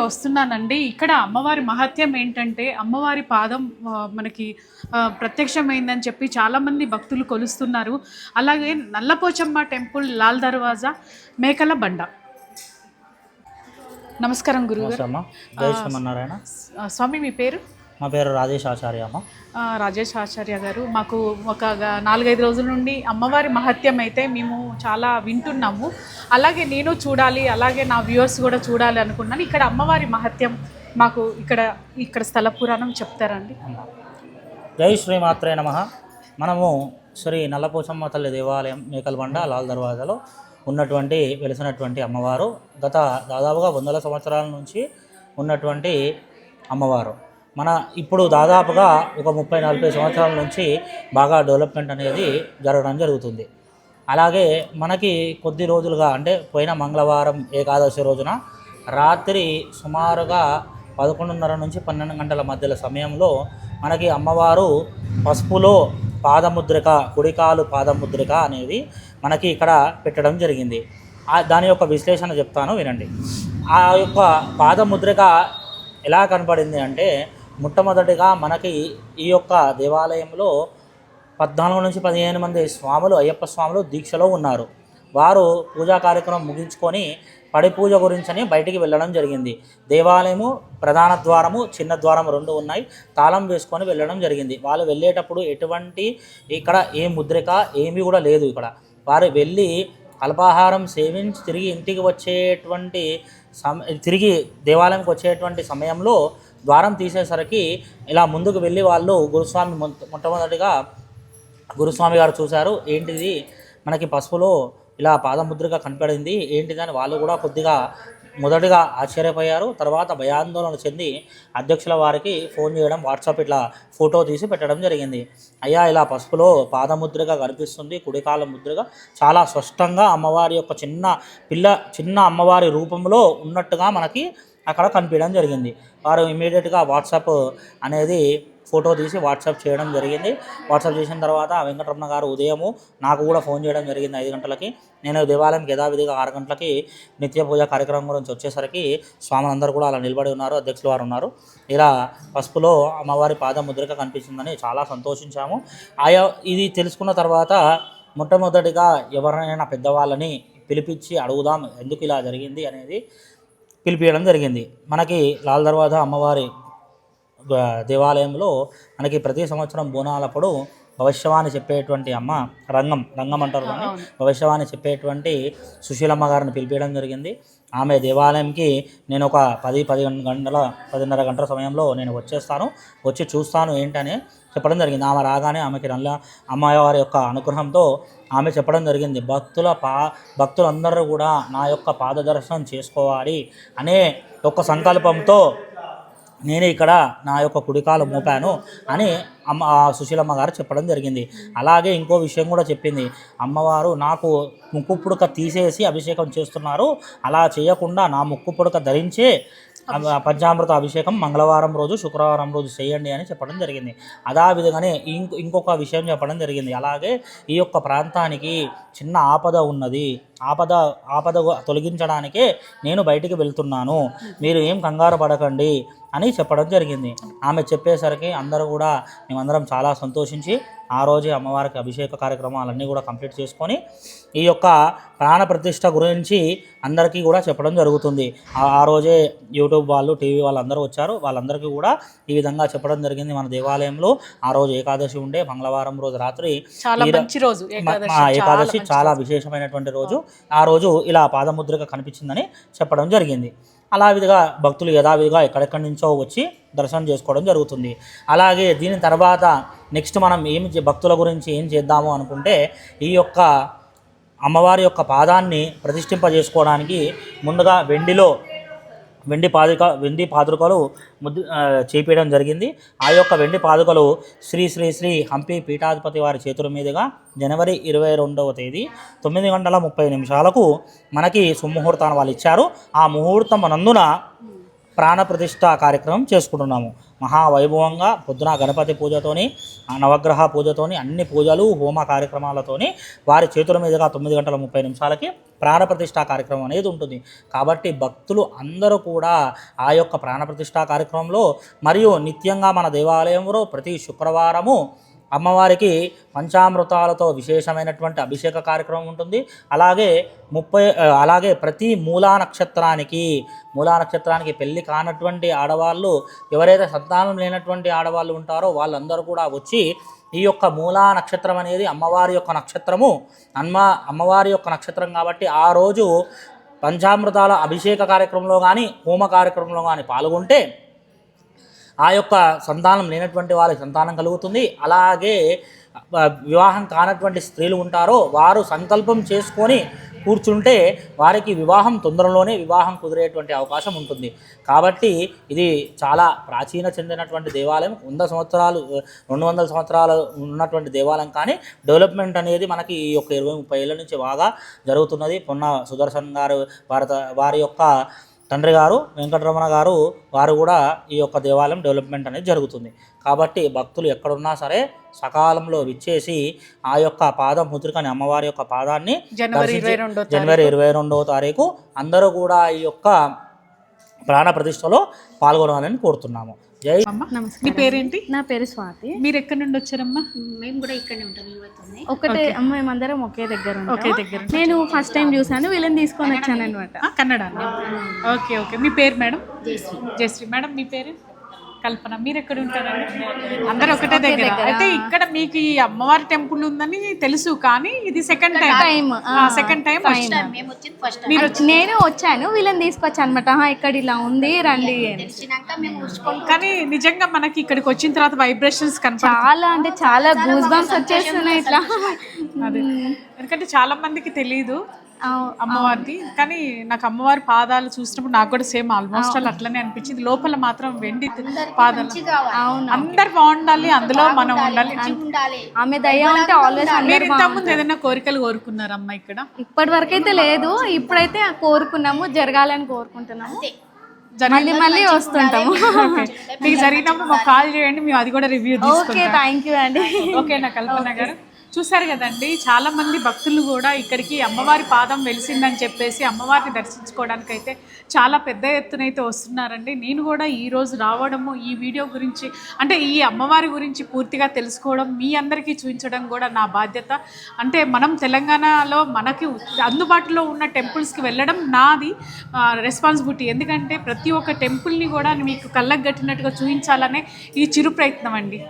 వస్తున్నానండి. ఇక్కడ అమ్మవారి మహత్యం ఏంటంటే అమ్మవారి పాదం మనకి ప్రత్యక్షమైందని చెప్పి చాలామంది భక్తులు కొలుస్తున్నారు. అలాగే నల్లపోచమ్మ టెంపుల్ లాల్ దర్వాజా మేకల బండ. నమస్కారం గురుగారు. జై శ్రీమన్నారాయణ. స్వామి మీ పేరు? మా పేరు రాజేష్ ఆచార్య అమ్మ. రాజేష్ ఆచార్య గారు, మాకు ఒక 4-5 రోజుల నుండి అమ్మవారి మహత్యం అయితే మేము చాలా వింటున్నాము. అలాగే నేను చూడాలి, అలాగే నా వ్యూవర్స్ కూడా చూడాలి అనుకున్నాను. ఇక్కడ అమ్మవారి మహత్యం మాకు ఇక్కడ స్థల పురాణం చెప్తారండి? జై శ్రీమాత్రే నమః. మనము శ్రీ నల్లపోచమ్మ తల్లి దేవాలయం మేకలబండ లాల్ దర్వాజాలో ఉన్నటువంటి వెలిసినటువంటి అమ్మవారు గత దాదాపుగా 100 సంవత్సరాల నుంచి ఉన్నటువంటి అమ్మవారు. ఇప్పుడు దాదాపుగా ఒక 30-40 సంవత్సరాల నుంచి బాగా డెవలప్మెంట్ అనేది జరగడం జరుగుతుంది. అలాగే మనకి కొద్ది రోజులుగా అంటే పోయిన మంగళవారం ఏకాదశి రోజున రాత్రి సుమారుగా 11:30 నుంచి 12 గంటల మధ్యలో సమయంలో మనకి అమ్మవారు పసుపులో పాదముద్రిక, కుడికాలు పాదముద్రిక అనేది మనకి ఇక్కడ పెట్టడం జరిగింది. దాని యొక్క విశ్లేషణ చెప్తాను, వినండి. ఆ యొక్క పాదముద్రిక ఎలా కనపడింది అంటే, మొట్టమొదటిగా మనకి ఈ యొక్క దేవాలయంలో 14 నుంచి 15 మంది స్వాములు, అయ్యప్ప స్వాములు దీక్షలో ఉన్నారు. వారు పూజా కార్యక్రమం ముగించుకొని పడి పూజ గురించని బయటికి వెళ్ళడం జరిగింది. దేవాలయము ప్రధాన ద్వారము, చిన్న ద్వారం 2 ఉన్నాయి. తాళం వేసుకొని వెళ్ళడం జరిగింది. వాళ్ళు వెళ్ళేటప్పుడు ఎటువంటి ఇక్కడ ఏ ముద్రిక ఏమీ కూడా లేదు. ఇక్కడ వారు వెళ్ళి అల్పాహారం సేవించి తిరిగి ఇంటికి వచ్చేటువంటి తిరిగి దేవాలయంకి వచ్చేటువంటి సమయంలో ద్వారం తీసేసరికి ఇలా ముందుకు వెళ్ళి వాళ్ళు గురుస్వామి మొట్టమొదటిగా గురుస్వామి గారు చూశారు. ఏంటిది మనకి పసుపులో ఇలా పాదముద్రగా కనపడింది ఏంటిదని వాళ్ళు కూడా కొద్దిగా మొదటిగా ఆశ్చర్యపోయారు. తర్వాత భయాందోళన చెంది అధ్యక్షుల వారికి ఫోన్ చేయడం, వాట్సాప్ ఇట్లా ఫోటో తీసి పెట్టడం జరిగింది. అయ్యా ఇలా పసుపులో పాదముద్రగా కనిపిస్తుంది, కుడికాల ముద్రగా చాలా స్పష్టంగా అమ్మవారి యొక్క చిన్న అమ్మవారి రూపంలో ఉన్నట్టుగా మనకి అక్కడ కనిపించడం జరిగింది. వారు ఇమీడియట్గా వాట్సాప్ అనేది ఫోటో తీసి వాట్సాప్ చేయడం జరిగింది. వాట్సాప్ చేసిన తర్వాత వెంకటరమణ గారు ఉదయము నాకు కూడా ఫోన్ చేయడం జరిగింది 5 గంటలకి. నేను దేవాలయంకి యథావిధిగా 6 గంటలకి నిత్య పూజ కార్యక్రమం గురించి వచ్చేసరికి స్వాములందరూ కూడా అలా నిలబడి ఉన్నారు, అధ్యక్షుల వారు ఉన్నారు. ఇలా పసుపులో అమ్మవారి పాదముద్రిక కనిపించిందని చాలా సంతోషించాము. ఇది తెలుసుకున్న తర్వాత మొట్టమొదటిగా ఎవరైనా పెద్దవాళ్ళని పిలిపించి అడుగుదాం ఎందుకు ఇలా జరిగింది అనేది పిలిపించడం జరిగింది. మనకి లాల్ దర్వాజా అమ్మవారి దేవాలయంలో మనకి ప్రతి సంవత్సరం బోనాలప్పుడు భవిష్యవాణి చెప్పేటువంటి అమ్మ రంగం అంటారు కానీ భవిష్యవాణి చెప్పేటువంటి సుశీలమ్మ గారిని పిలిపించడం జరిగింది. ఆమె దేవాలయంకి నేను ఒక 10-10:30 గంటల సమయంలో నేను వచ్చేస్తాను, వచ్చి చూస్తాను ఏంటని చెప్పడం జరిగింది. ఆమె రాగానే ఆమెకి అమ్మవారి యొక్క అనుగ్రహంతో ఆమె చెప్పడం జరిగింది, భక్తులందరూ కూడా నా యొక్క పాదదర్శనం చేసుకోవాలి అనే ఒక సంకల్పంతో నేనే ఇక్కడ నా యొక్క కుడికాలు మోపాను అని సుశీలమ్మ గారు చెప్పడం జరిగింది. అలాగే ఇంకో విషయం కూడా చెప్పింది, అమ్మవారు నాకు ముక్కు పుడక తీసేసి అభిషేకం చేస్తున్నారు, అలా చేయకుండా నా ముక్కు పుడక ధరించే పంచామృత అభిషేకం మంగళవారం రోజు, శుక్రవారం రోజు చేయండి అని చెప్పడం జరిగింది. అదేవిధంగానే ఇంకొక విషయం చెప్పడం జరిగింది. అలాగే ఈ యొక్క ప్రాంతానికి చిన్న ఆపద ఉన్నది, ఆపద తొలగించడానికే నేను బయటికి వెళ్తున్నాను, మీరు ఏం కంగారు పడకండి అని చెప్పడం జరిగింది. ఆమె చెప్పేసరికి మేమందరం చాలా సంతోషించి ఆ రోజే అమ్మవారికి అభిషేక కార్యక్రమాలన్నీ కూడా కంప్లీట్ చేసుకొని ఈ యొక్క ప్రాణ ప్రతిష్ఠ గురించి అందరికీ కూడా చెప్పడం జరుగుతుంది. ఆ రోజే యూట్యూబ్ వాళ్ళు, టీవీ వాళ్ళందరూ వచ్చారు. వాళ్ళందరికీ కూడా ఈ విధంగా చెప్పడం జరిగింది. మన దేవాలయంలో ఆ రోజు ఏకాదశి ఉండే, మంగళవారం రోజు రాత్రి ఏకాదశి చాలా విశేషమైనటువంటి రోజు. ఆ రోజు ఇలా పాదముద్రిక కనిపించిందని చెప్పడం జరిగింది. అలా విధంగా భక్తులు యథావిధిగా ఎక్కడెక్కడి నుంచో వచ్చి దర్శనం చేసుకోవడం జరుగుతుంది. అలాగే దీని తర్వాత నెక్స్ట్ మనం భక్తుల గురించి ఏం చేద్దాము అనుకుంటే, ఈ యొక్క అమ్మవారి యొక్క పాదాన్ని ప్రతిష్ఠింపజేసుకోవడానికి ముందుగా వెండి పాదుకలు చేపించడం జరిగింది. ఆ యొక్క వెండి పాదుకలు శ్రీ శ్రీ శ్రీ హంపి పీఠాధిపతి వారి చేతుల మీదుగా జనవరి 22వ తేదీ 9:30 మనకి సుముహూర్తాన్ని వాళ్ళు ఇచ్చారు. ఆ ముహూర్తం నందున ప్రాణప్రతిష్ఠ కార్యక్రమం చేసుకుంటున్నాము. మహావైభవంగా పొద్దున గణపతి పూజతోని నవగ్రహ పూజతోని అన్ని పూజలు హోమ కార్యక్రమాలతోని వారి చేతుల మీదుగా 9:30 ప్రాణప్రతిష్ఠా కార్యక్రమం అనేది ఉంటుంది. కాబట్టి భక్తులు అందరూ కూడా ఆ యొక్క ప్రాణప్రతిష్ఠా కార్యక్రమంలో మరియు నిత్యంగా మన దేవాలయంలో ప్రతి శుక్రవారము అమ్మవారికి పంచామృతాలతో విశేషమైనటువంటి అభిషేక కార్యక్రమం ఉంటుంది. అలాగే ప్రతి మూలా నక్షత్రానికి పెళ్లి కానటువంటి ఆడవాళ్ళు, ఎవరైతే సంతానం లేనటువంటి ఆడవాళ్ళు ఉంటారో వాళ్ళందరూ కూడా వచ్చి ఈ యొక్క మూలా నక్షత్రం అనేది అమ్మవారి యొక్క నక్షత్రము, అమ్మవారి యొక్క నక్షత్రం కాబట్టి ఆ రోజు పంచామృతాల అభిషేక కార్యక్రమంలో కానీ హోమ కార్యక్రమంలో కానీ పాల్గొంటే ఆ యొక్క సంతానం లేనటువంటి వాళ్ళకి సంతానం కలుగుతుంది. అలాగే వివాహం కానటువంటి స్త్రీలు ఉంటారో వారు సంకల్పం చేసుకొని కూర్చుంటే వారికి తొందరలోనే వివాహం కుదిరేటువంటి అవకాశం ఉంటుంది. కాబట్టి ఇది చాలా ప్రాచీన చెందినటువంటి దేవాలయం. 200 సంవత్సరాలు ఉన్నటువంటి దేవాలయం. కానీ డెవలప్మెంట్ అనేది మనకి ఈ యొక్క 20-30 ఏళ్ళ నుంచి బాగా జరుగుతున్నది. పొన్న సుదర్శన్ గారు వారి యొక్క తండ్రి గారు వెంకటరమణ గారు వారు కూడా ఈ యొక్క దేవాలయం డెవలప్మెంట్ అనేది జరుగుతుంది. కాబట్టి భక్తులు ఎక్కడున్నా సరే సకాలంలో విచ్చేసి ఆ యొక్క పాదముద్రికని అమ్మవారి యొక్క పాదాన్ని జనవరి 22వ తారీఖు అందరూ కూడా ఈ యొక్క ప్రాణ ప్రతిష్టలో పాల్గొనాలని కోరుతున్నాము. జై. మీ పేరేంటి? నా పేరు స్వాతి. మీరు ఎక్కడి నుండి వచ్చారమ్మా? మేము కూడా ఇక్కడనే ఉంటాం. ఒకటే మేమందరం ఒకే దగ్గర. నేను ఫస్ట్ టైం చూసాను, వీళ్ళని తీసుకొని వచ్చాను అనమాట. కన్నడ. Okay okay. మీ పేరు మేడం? జయశ్రీ. మేడం మీ పేరు? కల్పన. మీరు ఎక్కడ ఉంటారండి? అందరూ ఒకటే దగ్గర. అయితే ఇక్కడ మీకు ఈ అమ్మవారి టెంపుల్ ఉందని తెలుసు, కానీ ఇది సెకండ్ టైం. నేను వచ్చాను, వీళ్ళని తీసుకొచ్చాను అనమాట. ఇక్కడ ఇలా ఉంది రండి. కానీ నిజంగా మనకి ఇక్కడికి వచ్చిన తర్వాత వైబ్రేషన్స్ చాలా అంటే చాలా గూస్ బంప్స్ వచ్చేస్తున్నాయి ఇట్లా. ఎందుకంటే చాలా మందికి తెలియదు అమ్మవారిది. కానీ నాకు అమ్మవారి పాదాలు చూసినప్పుడు నాకు కూడా సేమ్ ఆల్మోస్ట్ అట్లనే అనిపించింది. లోపల మాత్రం వెండి పాదాలు. అందరు బాగుండాలి, అందులో మనం ఉండాలి. ఆమె దయ ఉంటే ఆల్వేస్. మీరు ఇంతకుముందు ఏదైనా కోరికలు కోరుకున్నారమ్మా ఇక్కడ? ఇప్పటి వరకు అయితే లేదు, ఇప్పుడైతే కోరుకున్నాము, జరగాలని కోరుకుంటున్నాము. మళ్ళీ వస్తుంటాము. మీకు జరిగినప్పుడు మాకు కాల్ చేయండి, మేము అది కూడా రివ్యూ తీసుకుంటాం. థ్యాంక్ యూ అండి. ఓకేనా కల్పన గారు? చూసారు కదండి, చాలామంది భక్తులు కూడా ఇక్కడికి అమ్మవారి పాదం వెలిసిందని చెప్పేసి అమ్మవారిని దర్శించుకోవడానికి అయితే చాలా పెద్ద ఎత్తునైతే వస్తున్నారండి. నేను కూడా ఈరోజు రావడము, ఈ వీడియో గురించి అంటే ఈ అమ్మవారి గురించి పూర్తిగా తెలుసుకోవడం, మీ అందరికీ చూపించడం కూడా నా బాధ్యత. అంటే మనం తెలంగాణలో మనకి అందుబాటులో ఉన్న టెంపుల్స్కి వెళ్ళడం నాది రెస్పాన్సిబిలిటీ. ఎందుకంటే ప్రతి ఒక్క టెంపుల్ని కూడా మీకు కళ్ళకు కట్టినట్టుగా చూపించాలనే ఈ చిరు ప్రయత్నం అండి.